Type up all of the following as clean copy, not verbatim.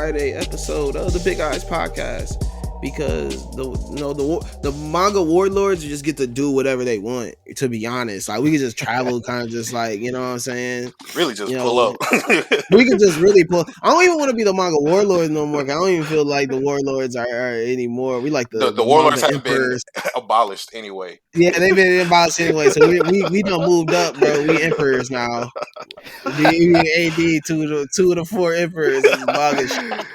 Friday episode of the Big Eyes Podcast because the manga warlords just get to do whatever they want. To be honest, like we can just travel, kind of just like what I'm saying. Really, just pull up. We could just really pull. I don't even want to be the manga warlords no more. I don't even feel like the warlords are anymore. We like the warlords manga have emperors. been abolished anyway. Yeah, they've been abolished anyway. So we done moved up, bro. We emperors now. AD two of the four emperors is manga shit.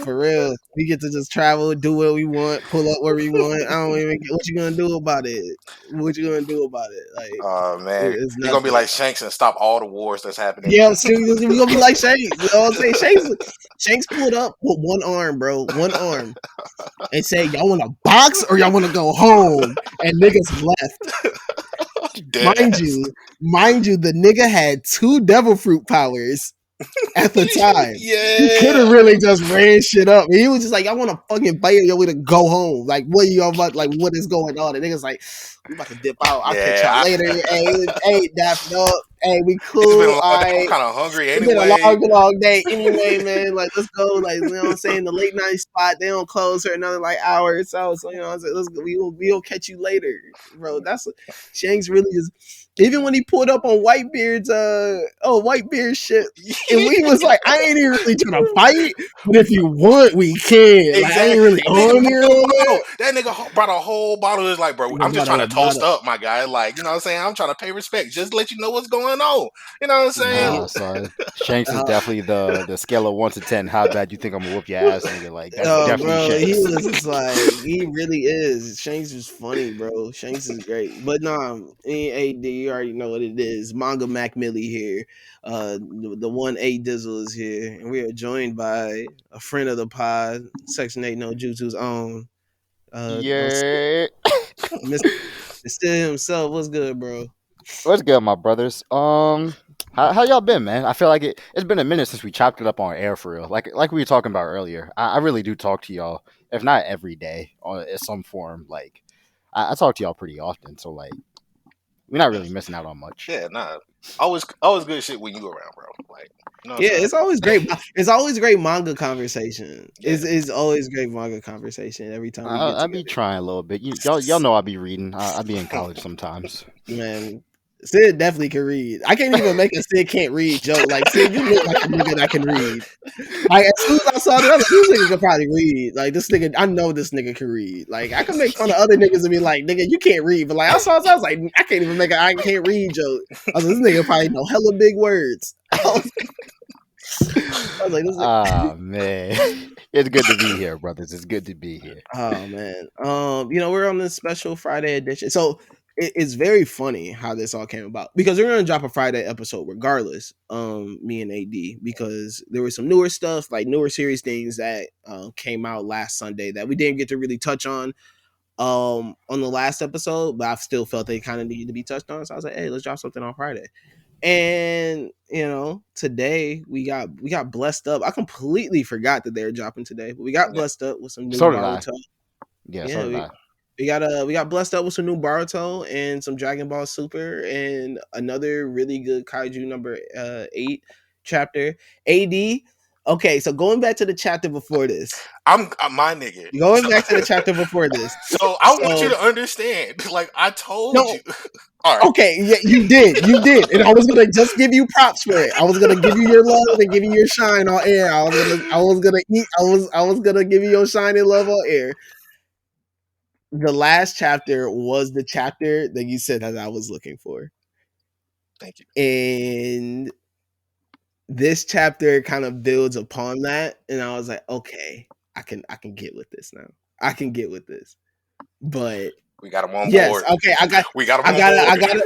For real, we get to just travel, do what we want, pull up where we want. I don't even get what you gonna do about it. What you gonna do about it? Like, oh man, you're gonna be like Shanks and stop all the wars that's happening. Yeah, we gonna be like Shanks. You know what I'm saying? Shanks pulled up with one arm, bro, one arm, and say, "Y'all want to box or y'all want to go home?" And niggas left. Mind you, the nigga had 2 devil fruit powers at the time. Yeah, he could have really just ran shit up. He was just like, "I want to fucking fight you to go home." Like, what are you about? Like, what is going on? And niggas like, "We about to dip out. I'll catch y'all later." Hey, dapped up. Hey, we cool. I'm kind of hungry anyway. It's been a long day anyway, man. Like, let's go. Like, you know what I'm saying? The late night spot, they don't close for another like hour or so. So you know what I'm saying? Let's go. We'll catch you later, bro. That's Shanks really is. Even when he pulled up on Whitebeard's Whitebeard shit, and we was like, I ain't even really trying to fight, but if you want, we can. Like, exactly. I ain't really on here. That nigga brought a whole bottle. It's like, bro, I'm just trying to toast up, my guy. Like, you know what I'm saying? I'm trying to pay respect. Just let you know what's going on. You know what I'm saying? Nah, son. Shanks is definitely the scale of 1 to 10. How bad you think I'm gonna whoop your ass, nigga? Like, that's definitely bro, Shanks. he was just like, he really is. Shanks is funny, bro. Shanks is great. But nah, AD, you already know what it is. Manga Mac Millie here. The one A Dizzle is here, and we are joined by a friend of the pod, Section 8 No Jutsu's own. Yeah. Mr. himself. What's good, bro? What's good, my brothers? How y'all been, man? I feel like it's been a minute since we chopped it up on air for real. Like we were talking about earlier. I really do talk to y'all, if not every day, in some form. Like I talk to y'all pretty often, so like we're not really missing out on much. Yeah, nah. Always good shit when you around, bro. Like, you know it's always great. It's always great manga conversation. Yeah. It's always great manga conversation every time we get together. I be trying a little bit. Y'all know I be reading. I be in college sometimes. Man, Sid definitely can read. I can't even make a Sid can't read joke. Like, Sid, you look like a nigga that can read. Like, as soon as I saw that, I was like, this nigga can probably read. Like, this nigga, I know this nigga can read. Like, I can make fun of other niggas and be like, nigga, you can't read. But like, I was like, I can't even make I can't read joke. I was like, this nigga probably know hella big words. I was like, this nigga. Man. It's good to be here, brothers. It's good to be here. Oh man. We're on this special Friday edition. So it's very funny how this all came about because we're gonna drop a Friday episode regardless. Me and AD, because there was some newer stuff, like newer series things that came out last Sunday that we didn't get to really touch on the last episode, but I still felt they kind of needed to be touched on. So I was like, hey, let's drop something on Friday. And today we got blessed up. I completely forgot that they were dropping today, but we got blessed up with some new Boruto. We got blessed up with some new Boruto and some Dragon Ball Super and another really good Kaiju number 8 chapter. AD. Okay, so going back to the chapter before this, I'm my nigga. Going back to the chapter before this. So I want you to understand. Like I told you. All right. Okay, yeah, you did, and I was gonna just give you props for it. I was gonna give you your love and give you your shine on air. I was gonna give you your shine and love on air. The last chapter was the chapter that you said that I was looking for. Thank you. And this chapter kind of builds upon that, and I was like, okay, I can get with this now. I can get with this, but we got him on board. Okay, we got him on board.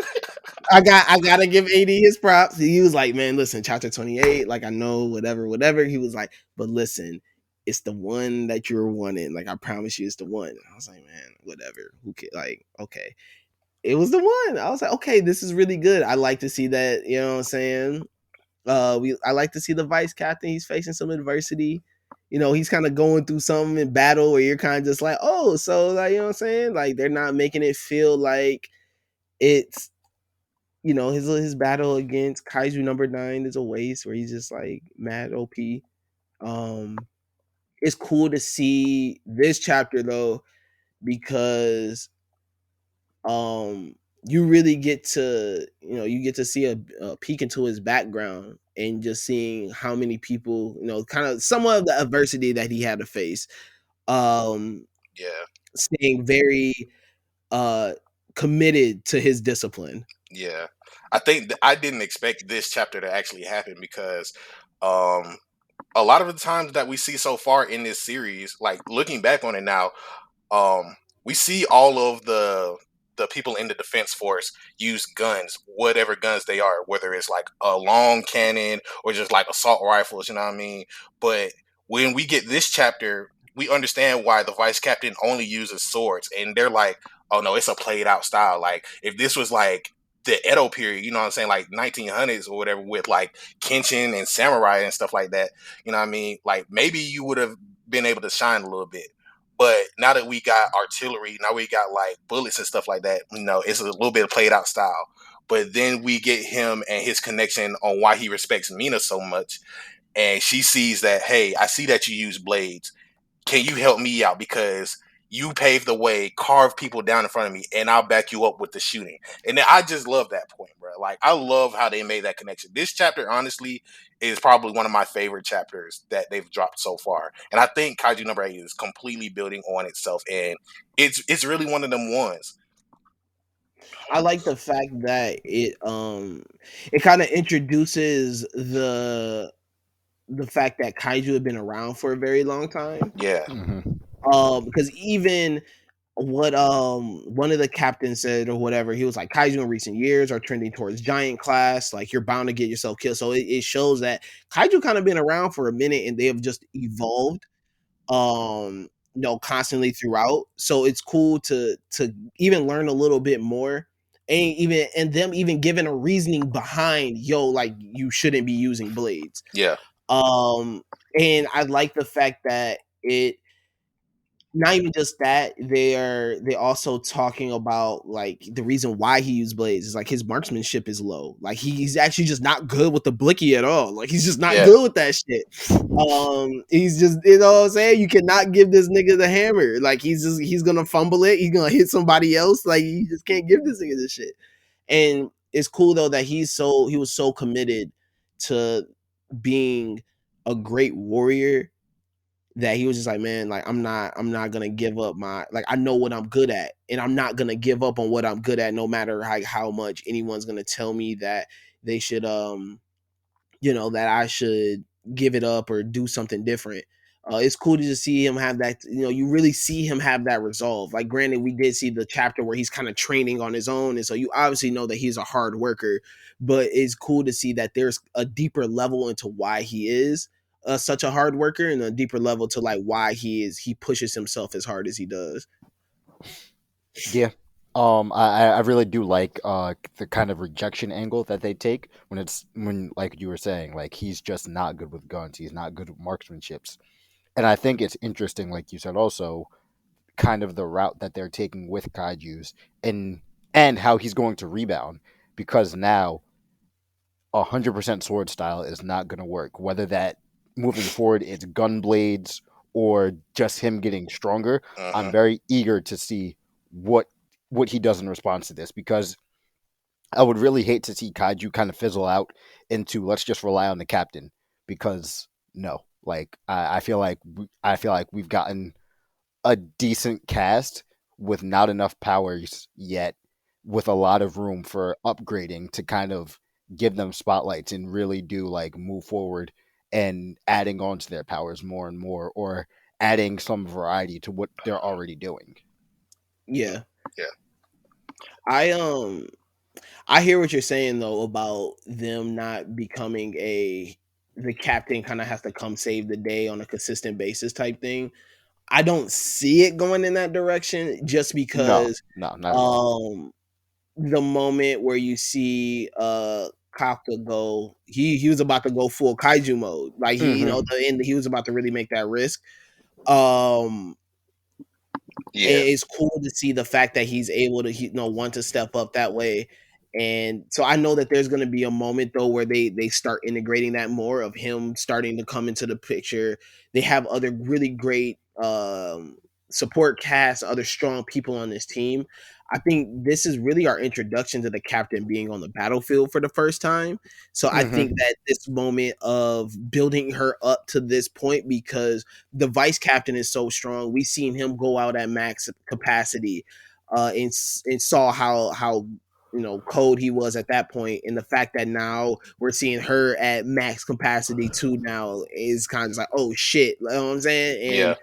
I gotta give AD his props. He was like, man, listen, chapter 28, like I know, whatever. He was like, but listen, it's the one that you're wanting. Like, I promise you it's the one. I was like, man, whatever. Who cares? Like, okay. It was the one. I was like, okay, this is really good. I like to see that, you know what I'm saying? I like to see the vice captain. He's facing some adversity. He's kind of going through something in battle where you're kind of just like, oh, so like, you know what I'm saying? Like, they're not making it feel like it's his battle against Kaiju number 9 is a waste where he's just like mad OP. Um, it's cool to see this chapter though because um you really get to see a peek into his background and just seeing how many people, kind of some of the adversity that he had to face. Um, Yeah, staying very uh committed to his discipline. yeah. I think I didn't expect this chapter to actually happen because um a lot of the times that we see so far in this series, like looking back on it now, we see all of the people in the defense force use guns, whatever guns they are, whether it's like a long cannon or just like assault rifles, you know what I mean? But when we get this chapter, we understand why the vice captain only uses swords, and they're like, oh no, it's a played out style. Like if this was like the Edo period, you know what I'm saying, like 1900s or whatever, with like Kenshin and samurai and stuff like that, you know what I mean? Like maybe you would have been able to shine a little bit. But now that we got artillery, now we got like bullets and stuff like that, it's a little bit of played out style. But then we get him and his connection on why he respects Mina so much. And she sees that, hey, I see that you use blades. Can you help me out? Because you paved the way, carve people down in front of me, and I'll back you up with the shooting. And then I just love that point, bro. Like, I love how they made that connection. This chapter, honestly, is probably one of my favorite chapters that they've dropped so far. And I think Kaiju number 8 is completely building on itself, and it's really one of them ones. I like the fact that it kind of introduces the fact that kaiju have been around for a very long time. Yeah, Mm-hmm. Because even what one of the captains said or whatever, he was like, kaiju in recent years are trending towards giant class, like you're bound to get yourself killed. So it shows that kaiju kind of been around for a minute and they have just evolved constantly throughout. So it's cool to even learn a little bit more, and them even giving a reasoning behind, like you shouldn't be using blades. yeah, um and I like the fact that it not even just that, they also talking about like the reason why he used blades is like his marksmanship is low. Like he's actually just not good with the blicky at all. Like he's just not yeah, good with that shit. He's just, what I'm saying, you cannot give this nigga the hammer. Like he's gonna fumble it, he's gonna hit somebody else. Like you just can't give this nigga this shit. And it's cool though that he was so committed to being a great warrior that he was just like, man, like I'm not gonna give up like I know what I'm good at, and I'm not gonna give up on what I'm good at, no matter like how much anyone's gonna tell me that they should that I should give it up or do something different. It's cool to just see him have that. You really see him have that resolve. Like, granted, we did see the chapter where he's kind of training on his own, and so you obviously know that he's a hard worker. But it's cool to see that there's a deeper level into why he is such a hard worker, and a deeper level to like why he pushes himself as hard as he does. Yeah. I really do like the kind of rejection angle that they take when like you were saying, like he's just not good with guns, he's not good with marksmanships. And I think it's interesting, like you said, also kind of the route that they're taking with kaijus, and how he's going to rebound, because now 100% sword style is not going to work. Whether that moving forward it's gun blades or just him getting stronger, I'm uh-huh, very eager to see what he does in response to this, because I would really hate to see Kaiju kind of fizzle out into let's just rely on the captain, because no, like I feel like we've gotten a decent cast with not enough powers yet, with a lot of room for upgrading to kind of give them spotlights and really do like move forward and adding on to their powers more and more, or adding some variety to what they're already doing. Yeah, yeah, I I hear what you're saying though about them not becoming the captain kind of has to come save the day on a consistent basis type thing. I don't see it going in that direction just No, because no, not at all. um the moment where you see Kafka go, he was about to go full kaiju mode. Like Hmm. he was about to really make that risk. Um yeah, and it's cool to see the fact that he's able to want to step up that way. And so I know that there's going to be a moment though where they start integrating that more of him starting to come into the picture. They have other really great support cast, other strong people on this team. I think this is really our introduction to the captain being on the battlefield for the first time. So I think Mm-hmm. that this moment of building her up to this point, because the vice captain is so strong, we've seen him go out at max capacity, and saw how cold he was at that point, and the fact that now we're seeing her at max capacity too now is kind of just like, oh shit, you know what I'm saying? Yeah,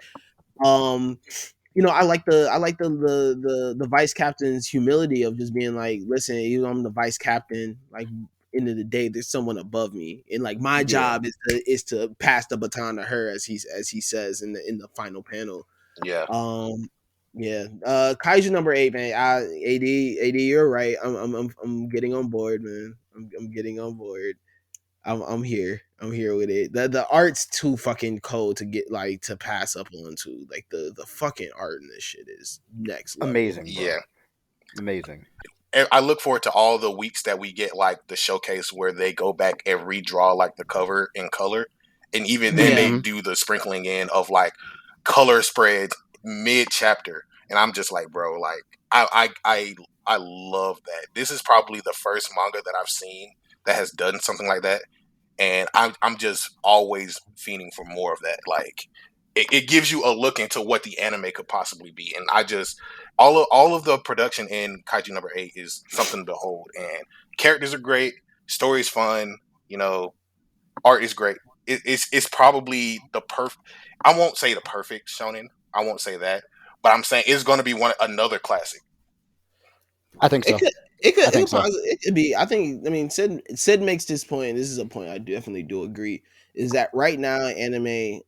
And I like the vice captain's humility of just being like, listen, even though I'm the vice captain, like end of the day, there's someone above me, and like my Yeah, job is to pass the baton to her, as he says in the final panel. yeah. um, yeah. Kaiju number 8, man. AD, you're right. I'm getting on board, man. I'm getting on board. I'm here. I'm here with it. The art's too fucking cold to get like to pass up on to. Like the fucking art in this shit is next level. amazing, Yeah. bro. Amazing. And I look forward to all the weeks that we get like the showcase where they go back and redraw like the cover in color, and even then Yeah. they Mm-hmm. do the sprinkling in of like color spreads mid chapter, and I'm just like, bro, like I love that. This is probably the first manga that I've seen that has done something like that, and I'm just always fiending for more of that. Like it gives you a look into what the anime could possibly be, and I just all of the production in Kaiju number 8 is something to behold, and characters are great, story's fun, you know, art is great. It's probably the perfect. I won't say the perfect shonen. I won't say that, but I'm saying it's going to be another classic. I think It so. could it I could think it, so. it could be. I mean, Sid makes this point. This is a point I definitely do agree. Is that right now anime,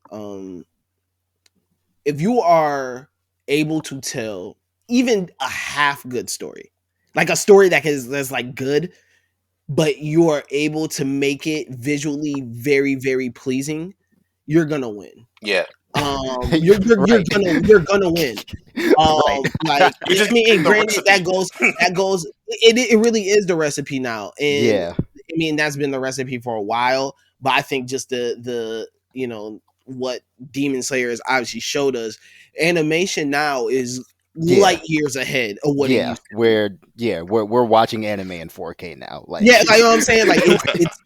if you are able to tell even a half good story, like a story that's like good, but you are able to make it visually very, very pleasing, you're gonna win. Yeah, You're Right. gonna win. Right. Like you just I mean, and the granted recipe. that goes it really is the recipe now, and Yeah. I mean that's been the recipe for a while. But I think just the what Demon Slayer has obviously showed us, animation now is light Yeah. years ahead of what it Yeah. used to be. We're watching anime in 4K now. Like Yeah, like you know what I'm saying, like it's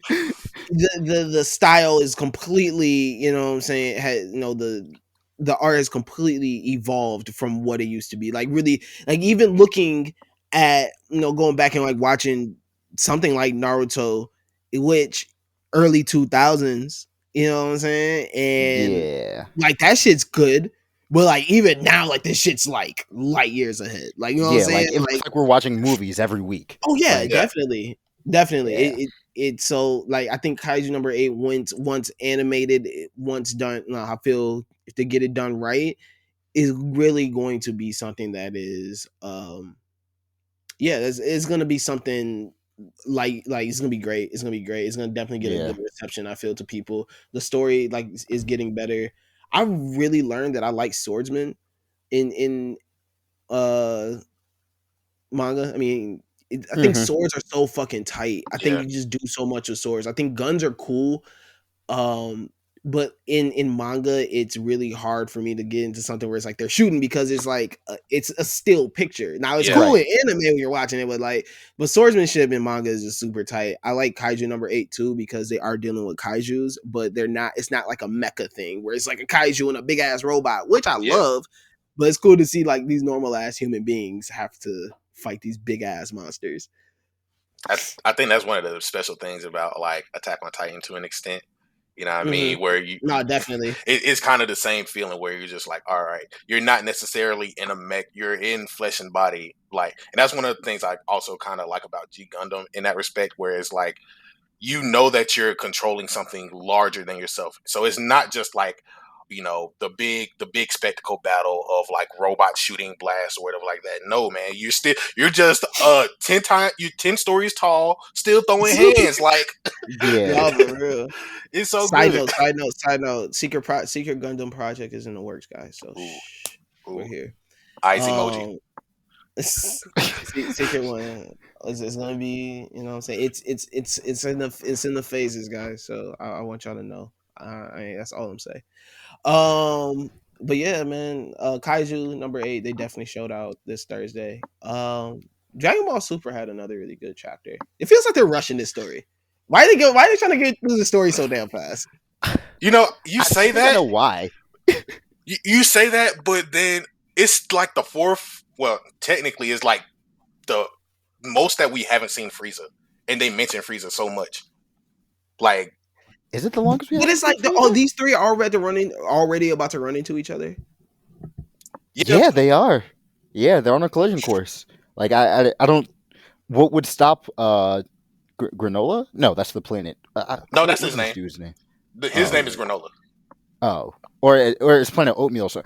the style is completely, what I'm saying, the art has completely evolved from what it used to be. Like really, like even looking at, going back and like watching something like Naruto, which early 2000s, you know what I'm saying? And yeah. like that shit's good. But like even now, like this shit's like light years ahead. Like you know what I'm Yeah, saying? like it looks Like, like we're watching movies every week. oh yeah, Like Yeah, definitely, definitely. yeah. It's so like I think Kaiju number 8 once animated, once done. No, I feel if they get it done right, is really going to be something that is yeah, it's gonna be something like it's gonna be great. It's gonna be great. It's gonna definitely get a Yeah. good reception. I feel to people. The story like is getting better. I really learned that I like swordsmen in uh manga. I mean, I think Mhm. swords are so fucking tight. I think yeah, you just do so much with swords. I think guns are cool, um, but in manga, it's really hard for me to get into something where it's like they're shooting because it's like it's a still picture. Now it's yeah, cool Right. in anime when you're watching it, but swordsmanship in manga is just super tight. I like Kaiju number 8 too because they are dealing with kaiju's, but they're not. It's not like a mecha thing where it's like a kaiju and a big ass robot, which I yeah. love. But it's cool to see like these normal ass human beings have to fight these big ass monsters. I think that's one of the special things about like Attack on Titan to an extent. You know what I Hmm. mean? Where you No, definitely. it's kind of the same feeling where you're just like, all right, you're not necessarily in a mech, you're in flesh and body. Like, and that's one of the things I also kind of like about G Gundam in that respect, where it's like you know that you're controlling something larger than yourself. So it's not just like the big spectacle battle of like robots shooting blasts or whatever like that. No, man, you're just 10 times you 10 stories tall, still throwing hands. Like Yeah. No, for real. it's so Side good. note, side note, side note. Secret Gundam project is in the works, guys. So Ooh, shh, we're ooh, here. eyes emoji. Um, secret one. It's gonna be, you know what I'm saying? It's in the phases, guys. So I want y'all to know. That's all I'm saying. But yeah, man, Kaiju number 8, they definitely showed out this Thursday. Dragon Ball Super had another really good chapter. It feels like they're rushing this story. Why are they trying to get through the story so damn fast? You know, you say I think I that, know why. you say that, but then it's like the fourth. Well, technically, it's like the most that we haven't seen Frieza, and they mention Frieza so much. Like, Is it the longest we But haven't it's seen like all Frieza? these three are already about to run into each other. yeah, Yeah, they are. Yeah, they're on a collision course. Like I don't. What would stop Granola? No, that's the planet. no, that's his What's this name. dude's name? His Oh, name is Granola. oh, or it's Planet Oatmeal. So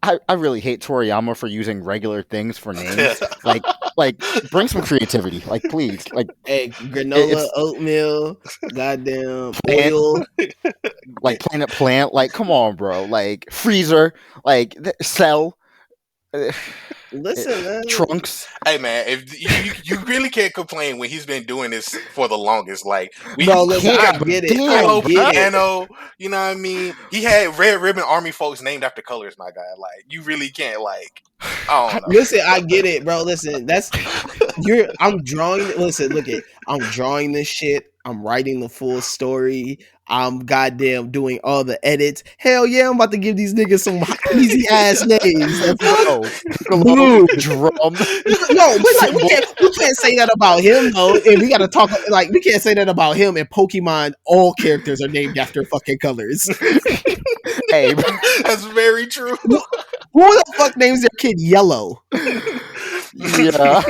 I really hate Toriyama for using regular things for names. Like bring some creativity. Like please. Like Hey, granola, it's oatmeal, goddamn plant. oil. Like Planet Plant. Like come on, bro. Like freezer. Like cell. uh, Listen, man. Trunks. Hey man, if you really can't complain when he's been doing this for the longest. Like Bro, we listen, he I got get it. I Damn, Piccolo, get bro. it. Piano. You know what I mean? He had Red Ribbon Army folks named after colors. My guy, like you really can't like. I don't know. Listen, I get it, bro. Listen, I'm drawing. Listen, look it. I'm drawing this shit. I'm writing the full story. I'm goddamn doing all the edits. Hell yeah, I'm about to give these niggas some easy ass names. The fuck, Bro, Piccolo, dude. drum, No, but like symbol. we can't say that about him though. And we gotta talk like we can't say that about him. And Pokemon, all characters are named after fucking colors. Hey, bro. That's very true. Who the fuck names their kid Yellow? Yeah.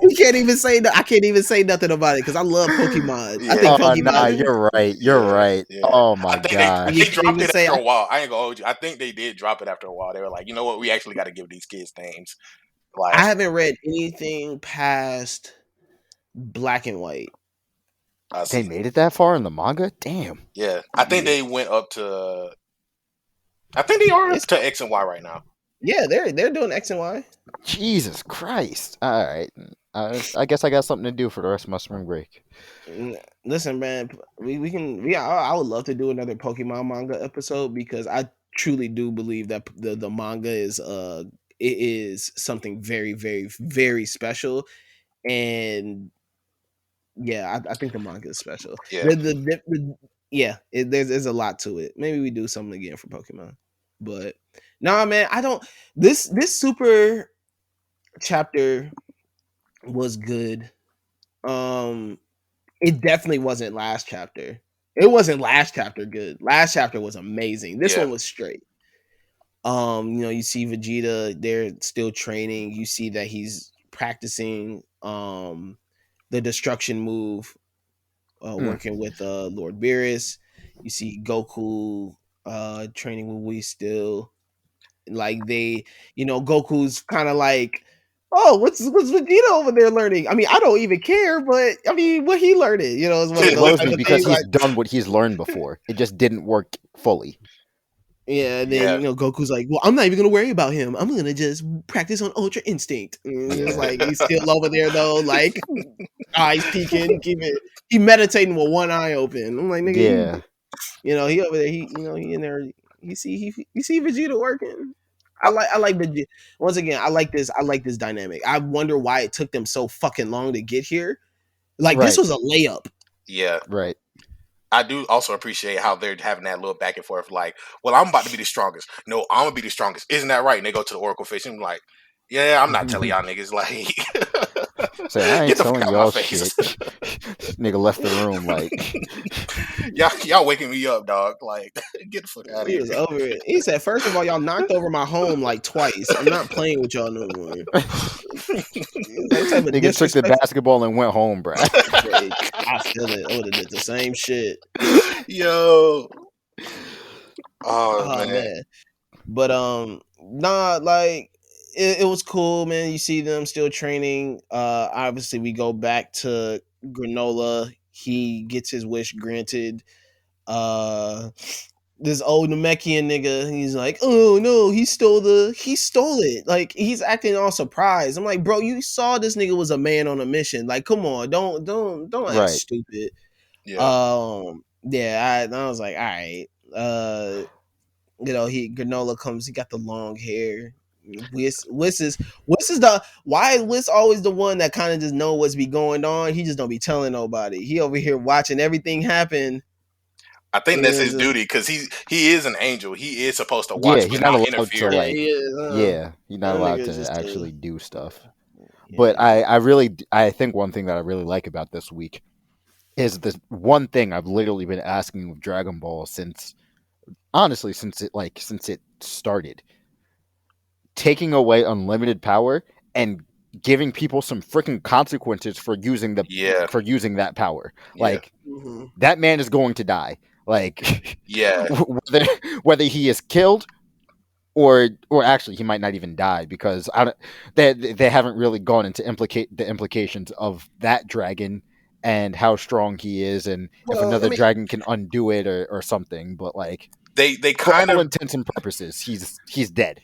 We can't even say that. I can't even say nothing about it because I love Pokemon. I think Yeah, Oh, nah, Pokemon. you're right. You're yeah, right. yeah. Oh I my think You they gosh. can't dropped even it say. after a while. I ain't gonna hold you. I think they did drop it after a while. They were like, you know what? We actually got to give these kids names. I Like, haven't read anything past Black and White. I They see. made it that far in the manga? Damn. Yeah, I think Yeah, they went up to. I think they are up it's to X and Y right now. yeah. They're doing X and Y. Jesus Christ. All right. I guess I got something to do for the rest of my spring break. Listen, man. I would love to do another Pokemon manga episode because I truly do believe that the manga it is something very very very special and yeah, I think the manga is special. Yeah, Yeah, there's a lot to it. Maybe we do something again for Pokemon, but nah, man, I don't. This super chapter was good. Um, it definitely wasn't last chapter. It wasn't last chapter good. Last chapter was amazing. This yeah, one was straight. You see Vegeta, they're still training. You see that he's practicing the destruction move Mm. working with Lord Beerus. You see Goku training with We Still. Like Goku's kind of like, oh, what's Vegeta over there learning? I mean, I don't even care, but I mean, what he learning? Is one of It those blows type me of because things. he's Like, done what he's learned before. It just didn't work fully. yeah, and then yeah, Goku's like, well, I'm not even gonna worry about him. I'm gonna just practice on Ultra Instinct. And it's Yeah. like he's still over there though, like eyes peeking, he meditating with one eye open. I'm like, nigga, Yeah. he over there. He in there. You see Vegeta working. I like Vegeta. Once again, I like this dynamic. I wonder why it took them so fucking long to get here. Like this Right. was a layup. yeah. Right. I do also appreciate how they're having that little back and forth. Like, well, I'm about to be the strongest. No, I'm gonna be the strongest. Isn't that right? And they go to the Oracle fish and like, yeah, I'm not telling y'all niggas. Like, Say, I ain't get the fuck telling out of my y'all face. shit. Nigga left the room like y'all waking me up, dog. Like, get the fuck out of He here. was over it. He said, first of all, y'all knocked over my home like twice. I'm not playing with y'all no more. What type of nigga took the disrespect? basketball and went home, bruh. I feel it. I would have did the same shit. Yo. Oh Oh man. man. But nah, like it was cool, man. You see them still training. Obviously we go back to Granola. He gets his wish granted. Uh this old Namekian nigga. He's like, oh no, he stole it. Like he's acting all surprised. I'm like, bro, you saw this nigga was a man on a mission. Like, come on, don't act Right. stupid. Yeah. Yeah, I was like, all right. He Granola comes, he got the long hair. Wiss is the why is Wiss always the one that kind of just know what's be going on? He just don't be telling nobody. He over here watching everything happen. I think that's his Just duty because he is an angel. He is supposed to Yeah, watch he's but not not allowed to interfere. yeah, like. he is. Yeah, he's not That allowed nigga is to just actually do stuff. yeah. But I think one thing that I really like about this week is the one thing I've literally been asking with Dragon Ball since honestly since it started, taking away unlimited power and giving people some freaking consequences Yeah, for using that power. yeah, Like Mm-hmm. that man is going to die. Like yeah. whether he is killed or actually he might not even die because they haven't really gone into implicate the implications of that dragon and how strong he is and if Well, I another mean, dragon can undo it or something. But like They for kind all of intents and purposes, he's dead.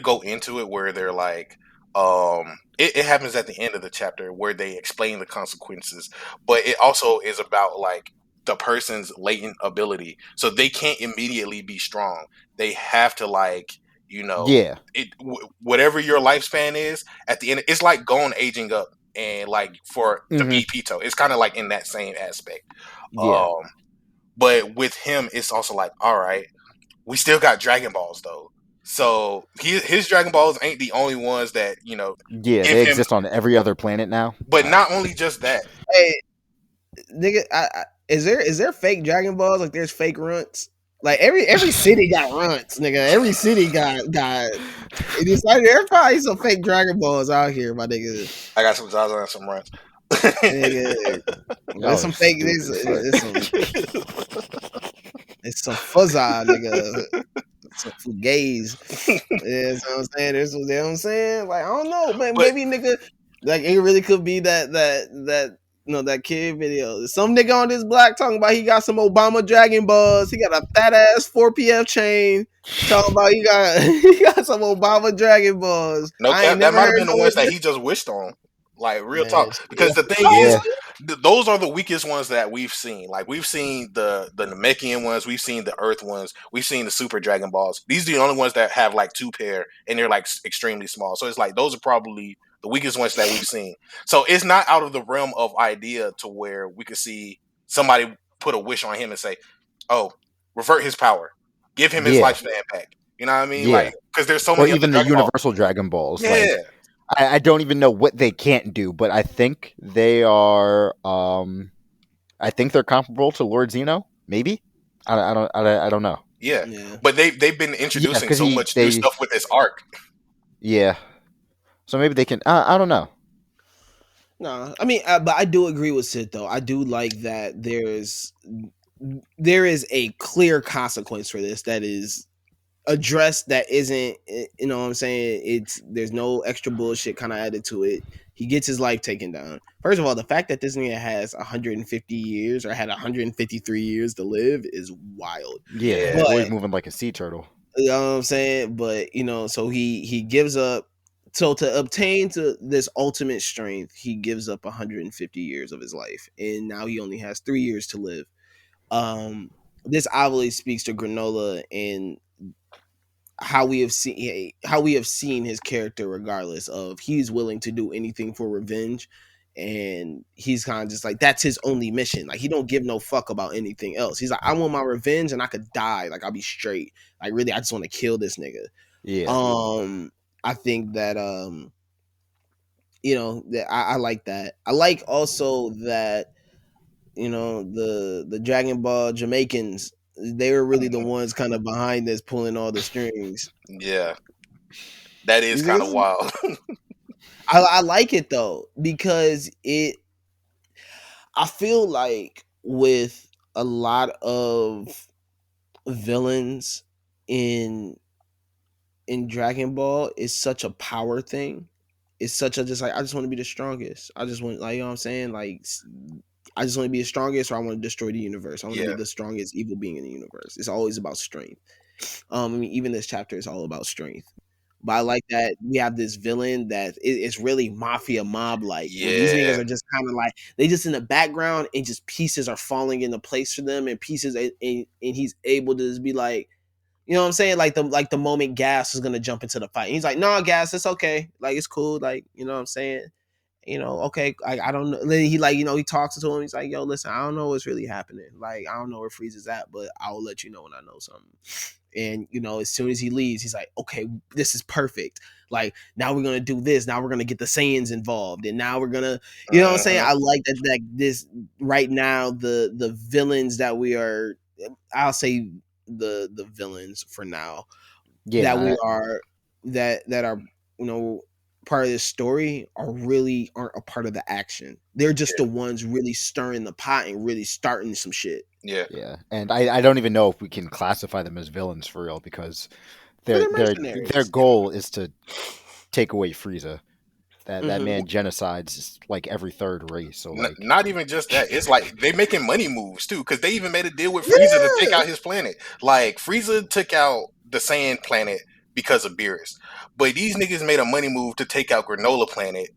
go into it where they're like, it happens at the end of the chapter where they explain the consequences, but it also is about like the person's latent ability, so they can't immediately be strong. They have to like, Yeah. whatever your lifespan is at the end. It's like going aging up, and like for the Hmm. Pito, it's kind of like in that same aspect. Yeah. Um, but with him, it's also like, all right, we still got Dragon Balls though. So his Dragon Balls ain't the only ones that Yeah, give they him. exist on every other planet now. But not only just that, hey, nigga, is there fake Dragon Balls? Like there's fake runts. Like every city got runts, nigga. Every city got. It's like there's probably some fake Dragon Balls out here, my nigga. I got some Zaza and some runs. Nigga, there's Y'all are some fake. stupid as fuck. It's some fuzza, nigga. Some fugazi. Yeah, that's what I'm saying. You know what I'm saying? Like, I don't know, man. But Maybe nigga, like it really could be that kid video. Some nigga on this block talking about he got some Obama Dragon Balls. He got a fat ass 4PF chain. Talking about he got some Obama Dragon Balls. no I ain't cap, that never might have heard been the no ones that one. he just wished on. Like real Man, talk, because the thing is, Yeah. those are the weakest ones that we've seen. Like we've seen the Namekian ones, we've seen the Earth ones, we've seen the Super Dragon Balls. These are the only ones that have like two pair, and they're like extremely small. So it's like those are probably the weakest ones that we've seen. So it's not out of the realm of idea to where we could see somebody put a wish on him and say, "Oh, revert his power, give him his Yeah. lifespan back." You know what I mean? Yeah. Like because there's so Or many other even the Dragon Balls. universal Dragon Balls. Yeah. Like I don't even know what they can't do, but I think they are. I think they're comparable to Lord Zeno. Maybe. I don't know. Yeah, Yeah. but they've been Yeah, introducing because so much new stuff with this arc. yeah. So maybe they can. I don't know. No, I mean, but I do agree with Sid though. I do like that there is a clear consequence for this that is addressed that isn't you know what I'm saying, there's no extra bullshit kind of added to it. He gets his life taken down. First of all, the fact that this nigga has 150 years or had 153 years to live is wild. Yeah, Yeah, boy's But moving like a sea turtle. you know what I'm saying, but so he gives up. So to obtain to this ultimate strength, he gives up 150 years of his life, and now he only has 3 years to live. This obviously speaks to Granola and how we have seen his character, regardless of he's willing to do anything for revenge, and he's kind of just like that's his only mission. Like he don't give no fuck about anything else. He's like, I want my revenge, and I could die. Like I'll be straight. Like really, I just want to kill this nigga. Yeah, I think that that I like that. I like also that the Dragon Ball Jamaicans, they were really the ones kind of behind this, pulling all the strings. yeah, that is These kind of niggas, wild. I like it though because I feel like with a lot of villains in Dragon Ball, it's such a power thing. It's such a just like I just want to be the strongest. I just want, like, you know what I'm saying, like I just want to be the strongest, or I want to destroy the universe. I want to be Yeah. the strongest evil being in the universe. It's always about strength. I mean, even this chapter is all about strength. But I like that we have this villain that it's really mafia mob like, where these niggas Yeah. are just kind of like they just in the background and just pieces are falling into place for them and pieces and he's able to just be like, you know what I'm saying? Like the moment Gas is gonna jump into the fight. He's like, no, Gas, it's okay. Like it's cool. Like, you know what I'm saying? Okay, I don't know. Then he like, he talks to him. He's like, yo, listen, I don't know what's really happening. Like, I don't know where Frieza's at, but I'll let you know when I know something. And as soon as he leaves, he's like, okay, this is perfect. Like, now we're gonna do this. Now we're gonna get the Saiyans involved, and now we're gonna, you know what I'm saying? Mhm. I like that this right now the villains that we are, I'll say the villains for now Yeah, that we nah, are that are part of this story aren't a part of the action. They're just the ones really stirring the pot and really starting some shit. Yeah. yeah, and I don't even know if we can classify them as villains for real because But their they're their their mercenaries. goal is to take away Frieza. That Hmm. man genocides like every third race. So like, Not even just that. It's like they making money moves too, because they even made a deal with Frieza to take Yeah. out his planet. Like Frieza took out the Sand Planet because of Beerus, but these niggas made a money move to take out Granola Planet,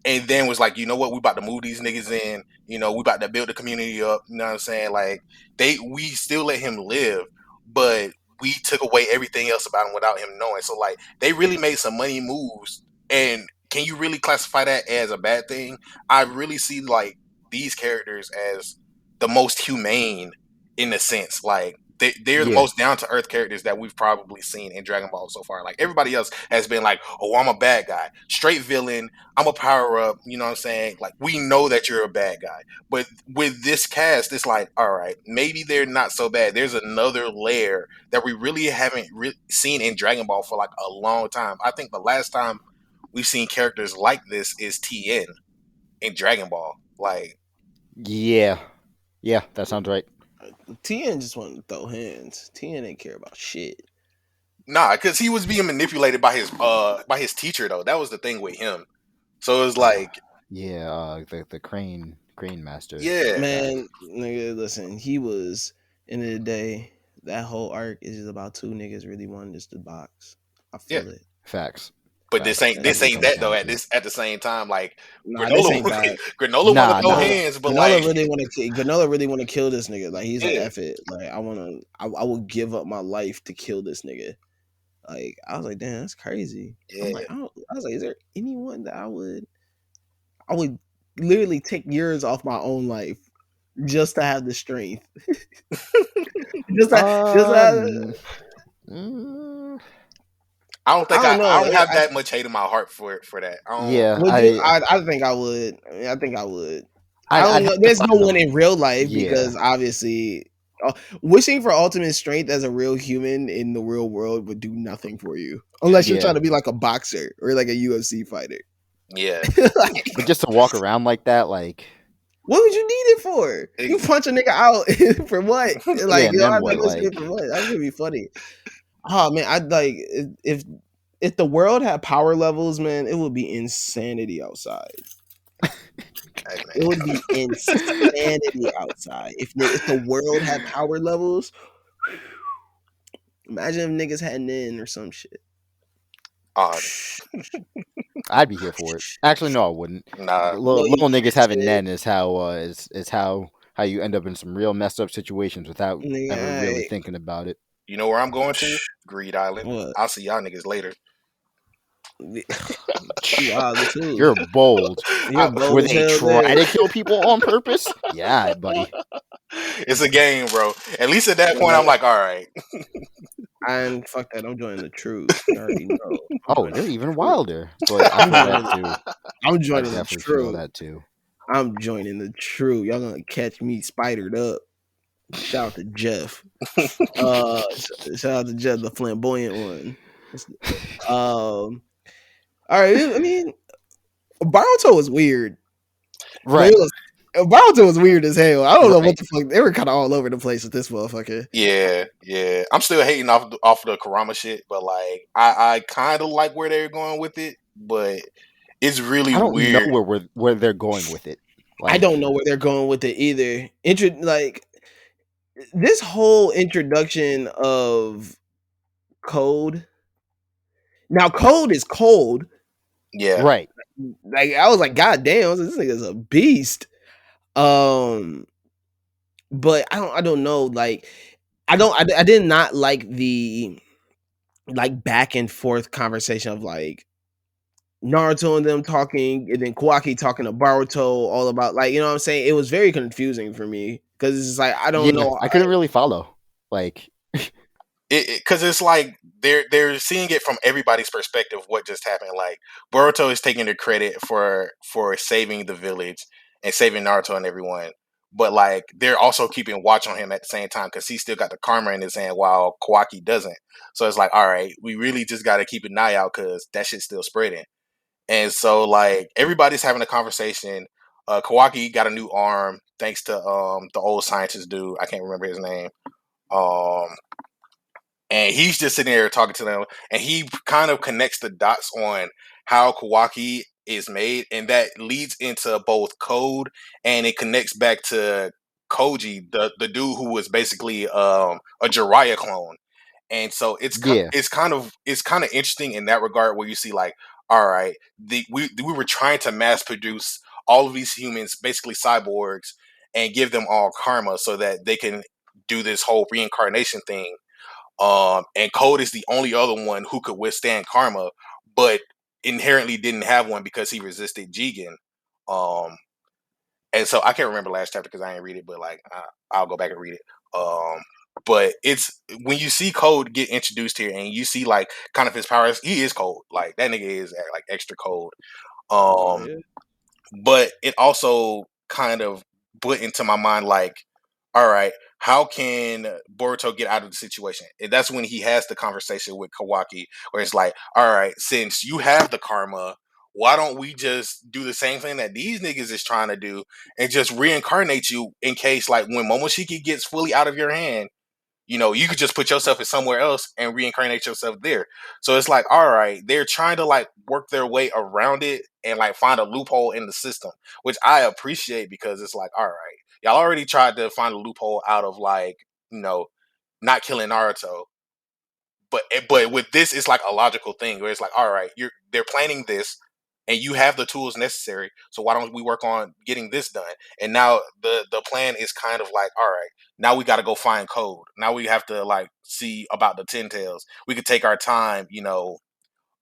and then was like, you know what, we about to move these niggas in. We about to build the community up. You know what I'm saying? Like we still let him live, but we took away everything else about him without him knowing. So like they really made some money moves. And can you really classify that as a bad thing? I really see like these characters as the most humane in a sense. Like they're the yeah, most down to earth characters that we've probably seen in Dragon Ball so far. Like everybody else has been like, oh, I'm a bad guy, straight villain. I'm a power up. You know what I'm saying? Like we know that you're a bad guy, but with this cast, it's like, all right, maybe they're not so bad. There's another layer that we really haven't seen in Dragon Ball for like a long time. I think the last time we've seen characters like this is Tien in Dragon Ball. Like, yeah, yeah. That sounds right. Tien just wanted to throw hands. Tien didn't care about shit. nah, because he was being manipulated by his teacher though. That was the thing with him. So it was like, Yeah, the crane master. yeah, Guy. Man, nigga, listen, he was end of the day, that whole arc is just about two niggas really wanting just to box. I yeah. feel it. Facts. But this Facts. ain't That's this what it ain't comes that though. down At to. the same time, like Nah, this Granola, ain't bad. Granola want to Nah, throw nah. hands, but Granola like, really want to. Granola really want to kill this nigga. Like he's like, yeah, F it. Like I want to. I will give up my life to kill this nigga. Like I was like, damn, that's crazy. I'm like, yeah. I was like, is there anyone that I would literally take years off my own life just to have the strength, just to have, Um, mm, I don't I think don't know. I don't have that much hate in my heart for that. I don't. yeah, Would you? I think I would. I mean, I think I would. I I'd don't know. have to There's no find one them. in real life Yeah, because obviously, wishing for ultimate strength as a real human in the real world would do nothing for you unless you're yeah. trying to be like a boxer or like a UFC fighter. Yeah, Like, But just to walk around like that, like, what would you need it for? You ex- punch a nigga out for what? yeah, Like, and then I what? like this nigga Like, for what? That's gonna be funny. Oh man, I'd like if the world had power levels, man, it would be insanity outside. hey It would man. be insanity outside. If the world had power levels, imagine if niggas had Nin or some shit. Uh, I'd be here for it. Actually, no, I wouldn't. nah. No, you Little niggas having should. Nen is how is how you end up in some real messed up situations without ever really Nigga, thinking about it. You know where I'm going to? Greed Island. what? I'll see y'all niggas later. You wild too. You're bold. You're Where bold as they hell try there. to kill people on purpose? Yeah, buddy. It's a game, bro. At least at that point, Man, I'm like, all right. and fuck that. I'm joining the truth. You already know. I'm Oh, joining they're the even truth. wilder. But I I'm feel that joining. too. I'm I joining the definitely feel truth. that too. I'm joining the truth. Y'all gonna catch me spidered up. Shout out to Jeff. Shout out to Jeff, the flamboyant one. All right. I mean, Boruto was weird. But Right, Boruto was weird as hell. I don't know what right. the fuck. They were kind of all over the place with this motherfucker. Yeah, yeah. I'm still hating off the Karama shit, but like, I kind of like where they're going with it, but it's really I don't know weird. where they're going with it. I Like, don't know where they're going with it either. Like this whole introduction of Code. Now Code is cold. Yeah, right. Like I was like, God damn, this nigga's a beast. Um, but I don't know. Like I did not like the like back and forth conversation of like Naruto and them talking, and then Kawaki talking to Boruto all about like you know what I'm saying. It was very confusing for me because it's just like I don't Yeah, know. I couldn't really follow. Like, because it's like they're seeing it from everybody's perspective. What just happened? Like Boruto is taking the credit for saving the village and saving Naruto and everyone, but like they're also keeping watch on him at the same time because he still got the karma in his hand while Kawaki doesn't. So it's like, all right, we really just got to keep an eye out because that shit's still spreading. And so like everybody's having a conversation. Kawaki got a new arm thanks to the old scientist dude. I can't remember his name. Um, and he's just sitting there talking to them, and he kind of connects the dots on how Kawaki is made, and that leads into both code, and it connects back to Koji, the dude who was basically a Jiraiya clone. And so yeah, it's kind of interesting in that regard where you see like, all right, we were trying to mass produce all of these humans, basically cyborgs, and give them all karma so that they can do this whole reincarnation thing. And Code is the only other one who could withstand karma, but inherently didn't have one because he resisted Jigen. Um, and so I can't remember last chapter because I didn't read it, but like I'll go back and read it. But it's when you see Code get introduced here and you see like kind of his powers, he is cold. Like that nigga is like extra cold. Oh Um, yeah, but it also kind of put into my mind like, all right, how can Boruto get out of the situation? And that's when he has the conversation with Kawaki, where it's like, all right, since you have the karma, why don't we just do the same thing that these niggas is trying to do and just reincarnate you in case like when Momoshiki gets fully out of your hand, you know, you could just put yourself in somewhere else and reincarnate yourself there. So it's like, all right, they're trying to like work their way around it and like find a loophole in the system, which I appreciate because it's like, all right, y'all already tried to find a loophole out of like, you know, not killing Naruto. But with this, it's like a logical thing where it's like, all right, they're planning this, and you have the tools necessary. So why don't we work on getting this done? And now the plan is kind of like, all right, now we got to go find code. Now we have to like see about the ten tails. We could take our time, you know,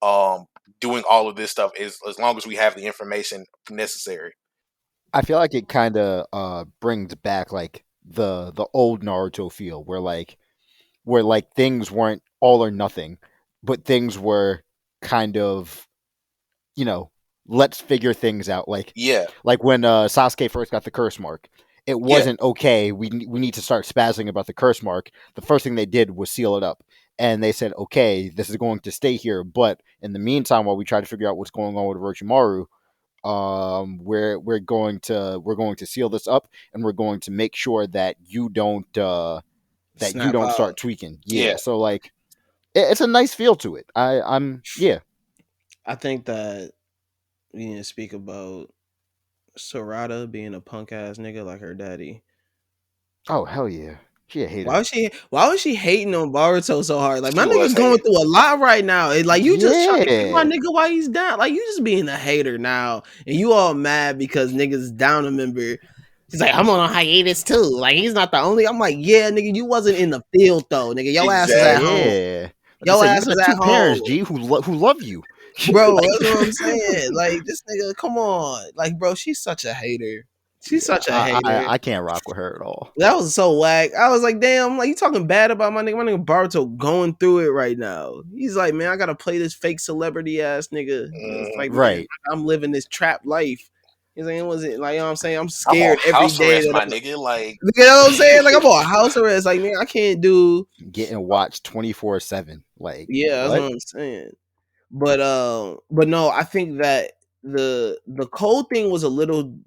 um, doing all of this stuff as long as we have the information necessary. I feel like it kind of brings back like the old Naruto feel, where like things weren't all or nothing, but things were kind of, you know, let's figure things out. Yeah, Like when Sasuke first got the curse mark, it yeah, wasn't okay. We need to start spazzing about the curse mark. The first thing they did was seal it up, and they said, okay, this is going to stay here. But in the meantime, while we try to figure out what's going on with Orochimaru, we're going to seal this up, and we're going to make sure that you snap don't out. start tweaking. yeah. Yeah, so like it's a nice feel to it. I'm yeah. I think that we need to speak about Sarada being a punk ass nigga like her daddy. Oh hell yeah, she a Why hater. was she hating on Boruto so hard? Like my She was nigga's going hating. through a lot right now. It's like you just trying to get my Yeah, nigga while he's down. Like you just being a hater now. And you all mad because niggas down a member. He's like, I'm on a hiatus too. Like he's not the only. I'm like, yeah, nigga, you wasn't in the field though, nigga. Your ass was at Exactly. home. yeah. But they Your say you ass was got at two parents, home. G, who love you. Bro, Like, that's what I'm saying. Like this nigga, come on. Like, bro, she's such a hater. She's yeah, such a hater. I can't rock with her at all. That was so whack. I was like, damn, like you talking bad about my nigga. My nigga Baruto going through it right now. He's like, man, I gotta play this fake celebrity ass nigga. It's Mhm. like, man, Right. I'm living this trap life. He's like, it wasn't like you know what I'm saying. I'm I'm on scared every house day arrest, that my I'm, nigga. Like, you know what I'm saying? Like I'm on house arrest. Like, man, I can't do Getting watched 24/7. Like yeah, that's what what? I'm saying. But no, I think that the cold thing was a little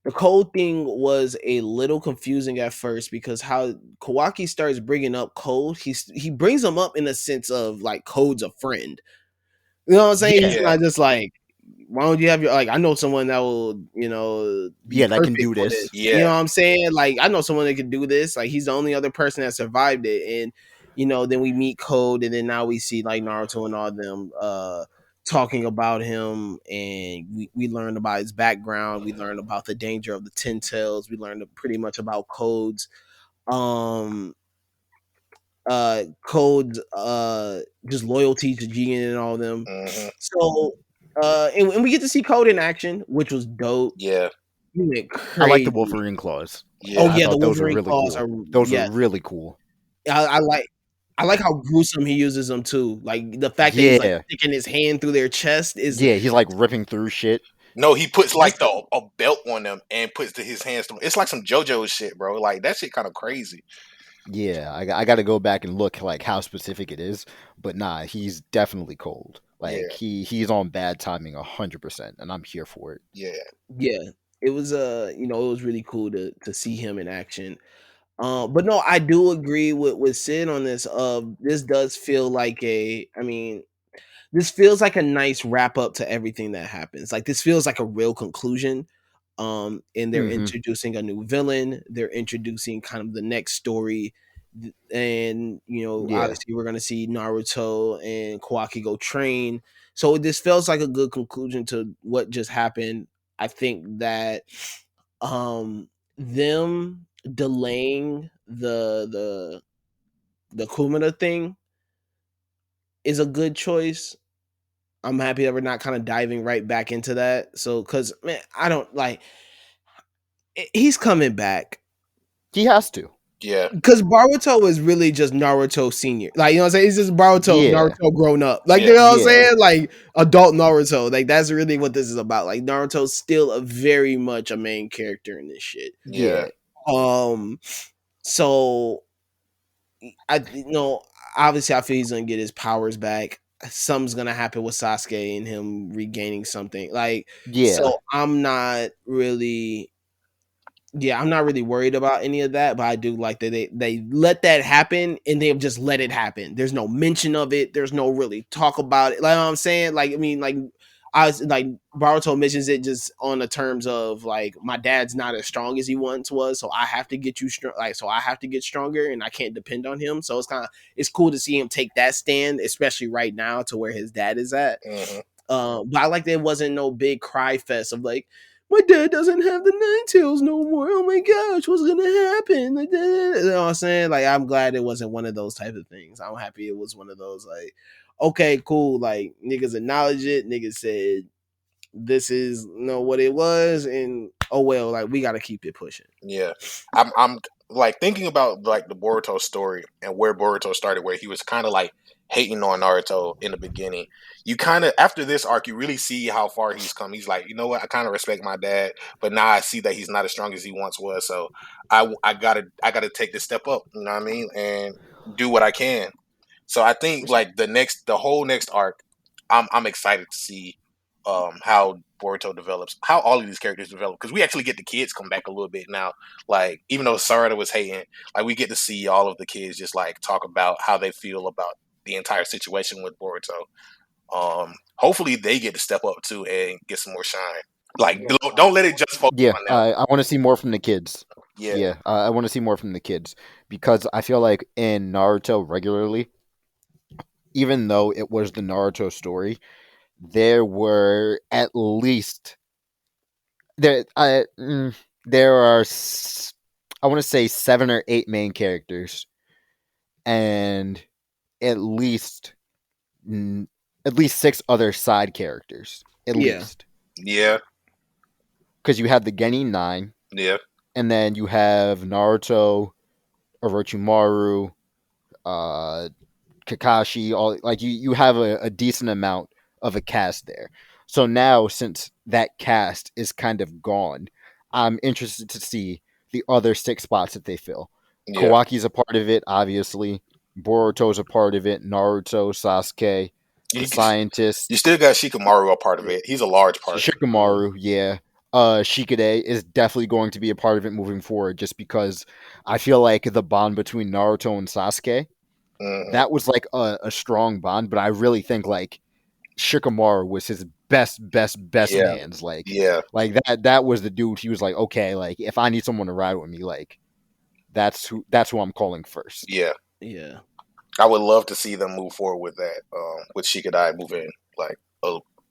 the code thing was a little confusing at first because how Kawaki starts bringing up Code, he brings him up in a sense of like Code's a friend. You know what I'm saying? Yeah. He's yeah, not just like why don't you have your, like, I know someone that will, be Yeah, that can perfect do for this. this. You know Yeah. what I'm saying? Like, I know someone that can do this. Like, he's the only other person that survived it. And, then we meet Code, and then now we see like Naruto and all them talking about him, and we learned about his background. We learned about the danger of the Ten Tails. We learned pretty much about Code's um Code's just loyalty to Jigen and all them. Hmm. So and we get to see Code in action, which was dope. Yeah. He went I like the crazy. Wolverine claws. Oh Yeah. I yeah, the thought those were Wolverine really claws cool. are, Those were yes. really cool. I like how gruesome he uses them too. Like the fact that he's like Yeah, sticking his hand through their chest is yeah, he's like ripping through shit. No, he puts that's like a belt on them and puts his hands through. It's like some JoJo shit, bro. Like that shit kind of crazy. Yeah, I got to go back and look like how specific it is, but nah, he's definitely cold. Like Yeah. he's on bad timing 100%, and I'm here for it. Yeah. yeah. It was it was really cool to see him in action. But no, I do agree with Sid on this. This does feel like this feels like a nice wrap up to everything that happens. Like this feels like a real conclusion. And they're Hmm. introducing a new villain. They're introducing kind of the next story, and Yeah, obviously we're gonna see Naruto and Kawaki go train. So this feels like a good conclusion to what just happened. I think that them delaying the Kumina thing is a good choice. I'm happy that we're not kind of diving right back into that. So, because man, I don't like he's coming back he has to. Yeah. because Boruto is really just Naruto senior. Like, you know what I'm saying? He's just Yeah, Naruto grown up. Like, you Yeah. know what I'm yeah, saying? Like adult Naruto. Like that's really what this is about. Like Naruto's still a very much a main character in this shit. Yeah. yeah, Um, so I obviously I feel he's gonna get his powers back. Something's gonna happen with Sasuke and him regaining something. Like, yeah, so I'm not really worried about any of that, but I do like that they let that happen and they've just let it happen. There's no mention of it. There's no really talk about it. Like, you know what I'm saying? Like, I mean, like I was like Baruto mentions it just on the terms of like my dad's not as strong as he once was, so I have to get you strong. Like, so I have to get stronger, and I can't depend on him. So it's cool to see him take that stand, especially right now to where his dad is at. Hmm. But I like there wasn't no big cry fest of like, my dad doesn't have the nine tails no more. Oh my gosh, what's gonna happen? Like, you know what I'm saying? Like, I'm glad it wasn't one of those type of things. I'm happy it was one of those like, okay, cool. Like niggas acknowledge it. Niggas said this is what it was, and oh well, like we gotta keep it pushing. Yeah. I'm like thinking about like the Boruto story and where Boruto started, where he was kind of like hating on Naruto in the beginning. You kind of after this arc, you really see how far he's come. He's like, you know what? I kind of respect my dad, but now I see that he's not as strong as he once was. So I gotta take this step up. You know what I mean? And do what I can. So I think like the whole next arc, I'm excited to see how Boruto develops, how all of these characters develop, because we actually get the kids come back a little bit now. Like even though Sarada was hating, like we get to see all of the kids just like talk about how they feel about the entire situation with Boruto. Hopefully they get to step up too and get some more shine. Like don't let it just focus yeah. on them. I want to see more from the kids. Yeah. Yeah, I want to see more from the kids because I feel like in Naruto regularly, even though it was the Naruto story, there were at least there I there are I want to say 7 or 8 main characters and at least mm, at least 6 other side characters at Yeah, least Yeah. because you have the Genin 9 Yeah. and then you have Naruto, Orochimaru, uh Kakashi, all like you have a decent amount of a cast there. So now since that cast is kind of gone, I'm interested to see the other 6 spots that they fill. Yeah. Kawaki's a part of it, obviously. Boruto's a part of it. Naruto, Sasuke, You, the you scientist, still got Shikamaru a part of it. He's a large part. Shikamaru, yeah. Shikade is definitely going to be a part of it moving forward just because I feel like the bond between Naruto and Sasuke Hmm. that was like a strong bond, but I really think like Shikamaru was his best Yeah, man's. yeah, Like that was the dude. He was like, okay, like if I need someone to ride with me, like that's who I'm calling first. yeah. Yeah. I would love to see them move forward with that. With Shikadai moving like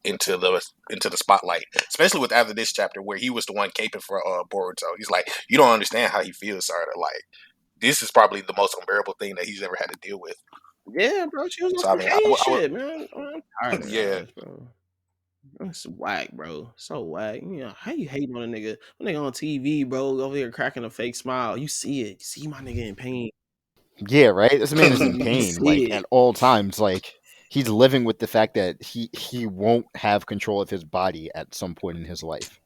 into the spotlight, especially with after this chapter where he was the one caping for Boruto. He's like, you don't understand how he feels, Sarda. Like this is probably the most unbearable thing that he's ever had to deal with. Yeah, bro. She was on So I some mean, Kane I would, shit, man. I'm tired of yeah. her ass, bro. That's whack, bro. So whack. You know, how you hating on a nigga? A nigga on TV, bro, over here cracking a fake smile. You see it. You see my nigga in pain. Yeah, right. This man is in You pain, see like it. at all times. Like he's living with the fact that he won't have control of his body at some point in his life.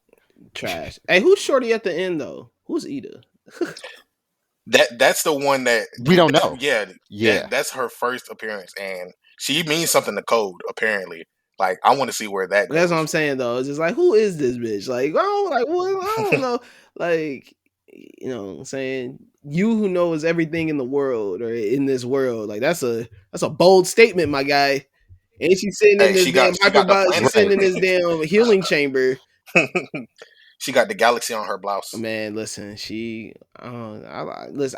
Trash. Hey, who's shorty at the end though? Who's Ida? That's the one that, We don't know. yeah, Yeah. that's her first appearance, and she means something to Code apparently. Like I want to see where that That's what I'm goes. saying though. It's just like, who is this bitch? Like, oh, like what? I don't know. Like, you know what I'm saying? You who knows everything in the world or in this world, like that's a bold statement, my guy. And she's sitting in Hey, this damn she got the hyperbolic. She's planet. sitting Right. in this damn healing chamber. She got the galaxy on her blouse. Man, listen, listen.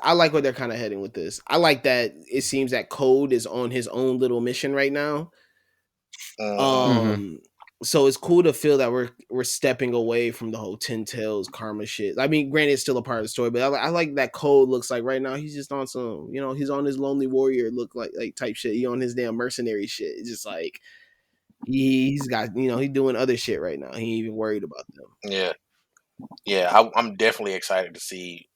I like where they're kind of heading with this. I like that it seems that Code is on his own little mission right now. Hmm. Hmm. Um, so it's cool to feel that we're stepping away from the whole Ten Tails karma shit. I mean, granted, it's still a part of the story, but I like that Code looks like right now. He's just on some, he's on his lonely warrior look like type shit. He on his damn mercenary shit. It's just like he's got, he's doing other shit right now. He ain't even worried about them. Yeah, yeah. I'm definitely excited to see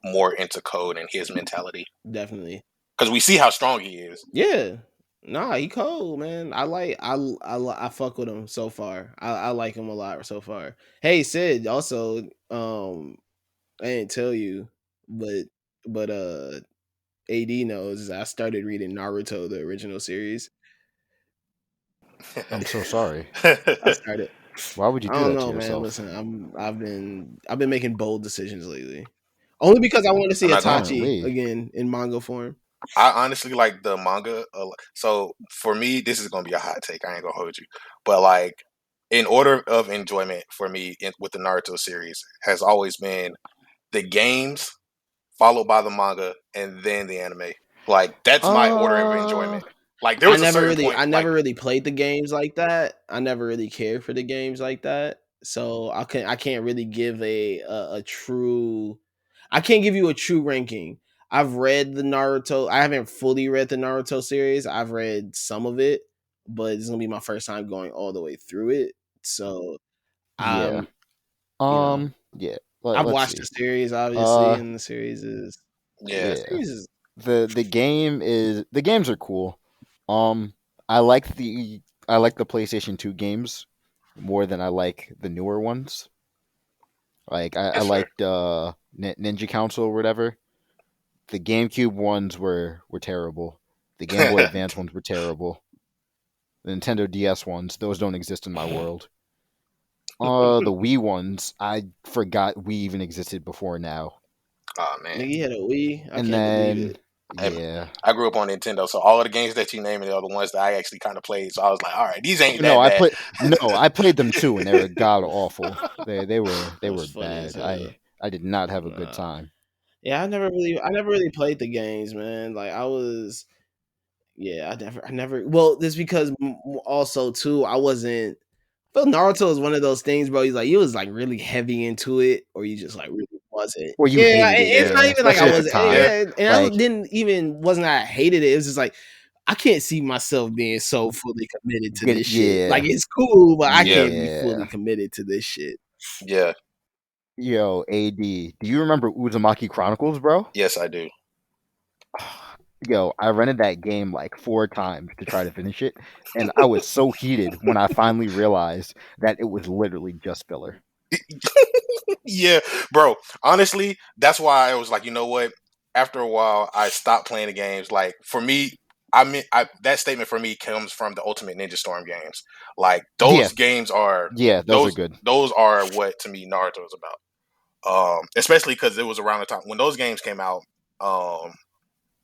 more into Code and his mentality Definitely. because we see how strong he is. Yeah. Nah, he cold, man. I fuck with him so far. I like him a lot so far. Hey Sid, also, I didn't tell you, but AD knows I started reading Naruto, the original series. I'm so sorry. I started. Why would you I do don't that to know, man. yourself? Listen, I've been making bold decisions lately. Only because I want to see I'm not gonna. Itachi Golly. again in manga form. I honestly like the manga. So for me, this is gonna be a hot take. I ain't gonna hold you, but like in order of enjoyment for me with the Naruto series has always been the games, followed by the manga, and then the anime. Like that's my order of Uh enjoyment. Like there was a certain I point, like never really played the games like that. I never really cared for the games like that. So I can't really give a true I can't give you a true ranking. I've read the Naruto. I haven't fully read the Naruto series. I've read some of it, but it's gonna be my first time going all the way through it. So yeah. um, you know, Yeah. I've Let's watched the see. series obviously, Uh and the yeah, yeah. series is The games are cool. Um I like the PlayStation 2 games more than I like the newer ones. Like I that's fair. liked Ninja Council or whatever. The GameCube ones were terrible. The Game Boy Advance ones were terrible. The Nintendo DS ones, those don't exist in my world. The Wii ones, I forgot Wii even existed before now. Oh man, nigga, you had a Wii. I And can't believe then it. Hey, yeah. I grew up on Nintendo, so all of the games that you named are the ones that I actually kind of played. So I was like, all right, these ain't No, that bad. I played them too and they were god awful. They That's were funny as bad. hell. I did not have a good Nah. time. Yeah, I never really played the games, man. Like I never. Well, this because also too, I wasn't. I feel Naruto is one of those things, bro. He's like, you was like really heavy into it, or you just like really wasn't. Or you Yeah, hated it, it's Yeah, not yeah, even like I especially at the was. time. yeah, Yeah, and I Like, wasn't I hated it. It was just like I can't see myself being so fully committed to this shit. Like yeah, it's cool, but I yeah, can't be fully yeah. committed to this shit. yeah. Yo, AD, do you remember Uzumaki Chronicles, bro? Yes, I do. Yo, I rented that game like 4 times to try to finish it, and I was so heated when I finally realized that it was literally just filler. Yeah, bro. Honestly, that's why I was like, you know what? After a while, I stopped playing the games. Like for me, that statement for me comes from the Ultimate Ninja Storm games. Like Yeah, those games are yeah, those are good. those are what to me Naruto is about. Especially because it was around the time when those games came out.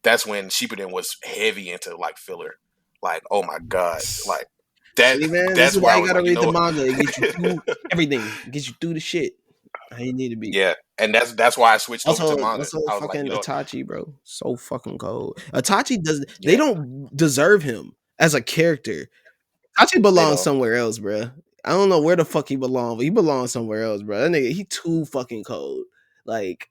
That's when Shippuden was heavy into like filler. Like, oh my god, like. See, man, this that's is where why I you was gotta like, read the manga. It gets you through everything. It gets you through the shit. How you need to be. yeah, and that's why I switched over to manga. Also, I was like, fucking you know, Itachi, bro, so fucking cold. Itachi does. They yeah, don't deserve him as a character. Itachi they belongs don't. somewhere else, bro. I don't know where the fuck he belongs, but he belongs somewhere else, bro. That nigga, he too fucking cold. Like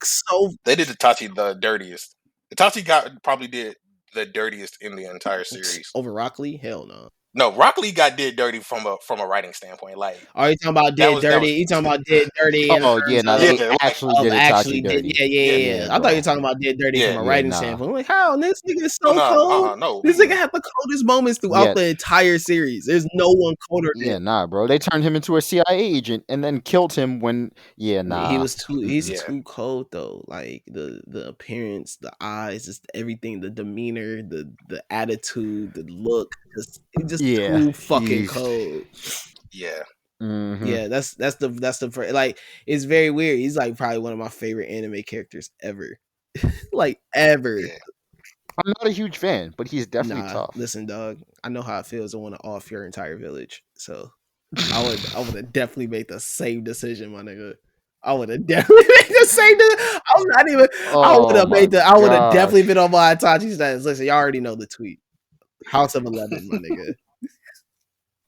so They did Itachi the dirtiest. Itachi probably did the dirtiest in the entire series. over Rock Lee. Hell no. No, Rock Lee got did dirty from a writing standpoint. Like Are you talking about that dead was that dirty? was You talking about dead dirty in Oh yeah, terms now yeah, they like actually of did Itachi actually did? dirty. Yeah, yeah, yeah, yeah, Yeah, yeah. I thought you were bro. talking about dead dirty from yeah. a Yeah, writing nah. standpoint. I'm like, how this nigga is Oh so no, cold? no, This nigga had the coldest moments throughout Yeah, the entire series. There's no one colder than yeah, nah, bro. They turned him into a CIA agent and then killed him when. Yeah, he nah. was too. He's Mm-mm. yeah, too cold though. Like the appearance, the eyes, just everything, the demeanor, the attitude, the look. He's just Yeah, too fucking he's. cold. yeah, Mm-hmm. Yeah, that's the like. It's very weird. He's like probably one of my favorite anime characters ever. Like ever. yeah. I'm not a huge fan, but he's definitely Nah, tough. listen, dog. I know how it feels to want to off your entire village. So I would have definitely made the same decision, my nigga. I would have definitely made the same. I'm not even. I would Oh have my made the. I would have definitely been gosh, on my Itachi status. Listen, y'all already know the tweet. House of 11, my nigga.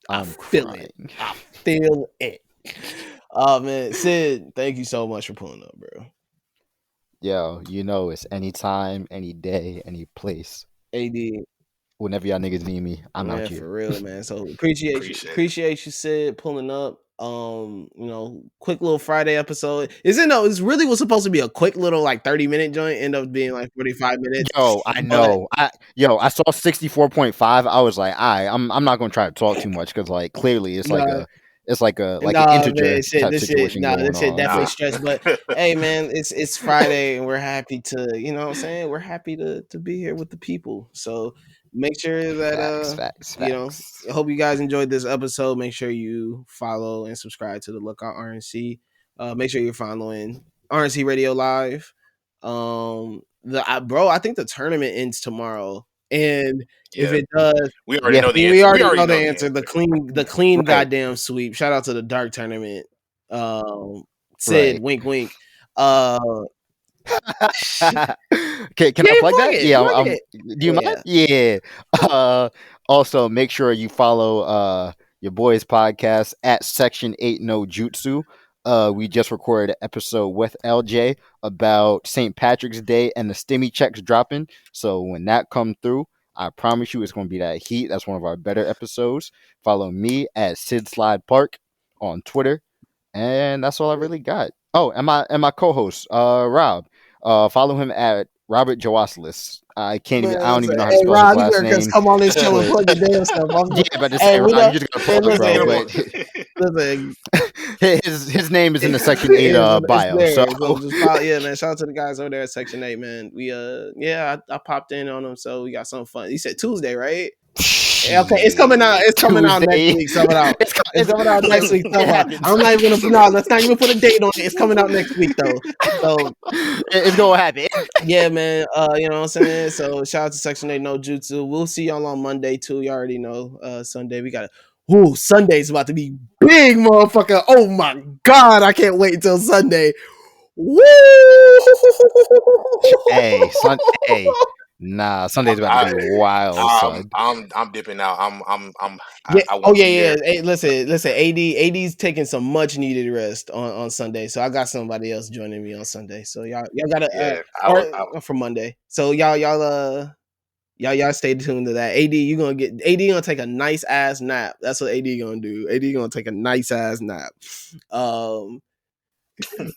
I I'm feel it. crying. I feel it. Oh man, Sid, thank you so much for pulling up, bro. Yo, you know it's anytime, any day, any place. AD, Whenever y'all niggas need me, I'm out man, here. for real, man. So appreciate you, Appreciate it. Sid, pulling up. Quick little Friday episode. Isn't no? It's really was supposed to be a quick little like 30-minute joint. End up being like 45 minutes. Yo, I But know. I saw 64.5. I was like, I'm not gonna try to talk too much because like clearly nah, it's like an nah, man, integer type situation this going shit on. definitely Nah. stressed. But hey, man, it's Friday and we're happy to, you know what I'm saying? We're happy to be here with the people. So make sure that Facts, facts, I facts. hope you guys enjoyed this episode. Make sure you follow and subscribe to the Lookout RNC. Make sure you're following RNC Radio Live. I think the tournament ends tomorrow. And if Yeah, it does, we already Yeah, know the we answer. We already already know the know the answer. The answer. clean right, goddamn sweep. Shout out to the dark tournament. Um, Sid, right. wink, wink. Uh, Can I yeah, plug plug that? it, Yeah, plug it. do you mind? Yeah, Yeah. Uh, also, make sure you follow your boys' podcast at Section 8 No Jutsu. We just recorded an episode with LJ about St. Patrick's Day and the stimmy checks dropping. So when that come through, I promise you it's going to be that heat. That's one of our better episodes. Follow me at Sid Slide Park on Twitter. And that's all I really got. Oh, and my co-host, Rob. Follow him at Robert Jawasilis. man. I don't even Listen, know how to hey spell his Rob, you last better just name. come on this show and But plug your damn stuff. yeah, about to Hey, say, we Rob, you don't. just gotta Hey, plug, Just bro. hit him listen, up. But listen. his name is in the Section 8 It's bio. So there. So just follow. Yeah, man. Shout out to the guys over there at Section 8, man. We I popped in on them, so we got something fun. You said Tuesday, right? Okay, it's coming out. Shit. It's coming out next Tuesday, week. Sum it out. It's coming out next week. it Sum out. happens. I'm not even gonna. No, let's not even put a date on it. It's coming out next week though. So It's gonna happen. yeah, man. You know what I'm saying. So shout out to Section 8 No Jutsu. We'll see y'all on Monday too. You already know. Sunday we got. Ooh, Sunday's about to be big, motherfucker. Oh my god, I can't wait until Sunday. Woo! Hey, hey, nah, Sunday's about to I, be wild, son. I'm dipping out. Yeah. I Oh won't yeah, be yeah. there. Hey, listen. AD's taking some much needed rest on Sunday, so I got somebody else joining me on Sunday. So y'all gotta Yeah, or for Monday. So y'all stay tuned to that. AD gonna take a nice ass nap. That's what AD gonna do. AD gonna take a nice ass nap.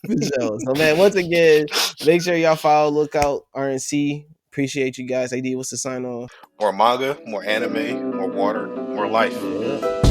For sure. So man, once again, make sure y'all follow Lookout RNC. Appreciate you guys. AD, what's the sign off? more manga, more anime, more water, more life. Yeah.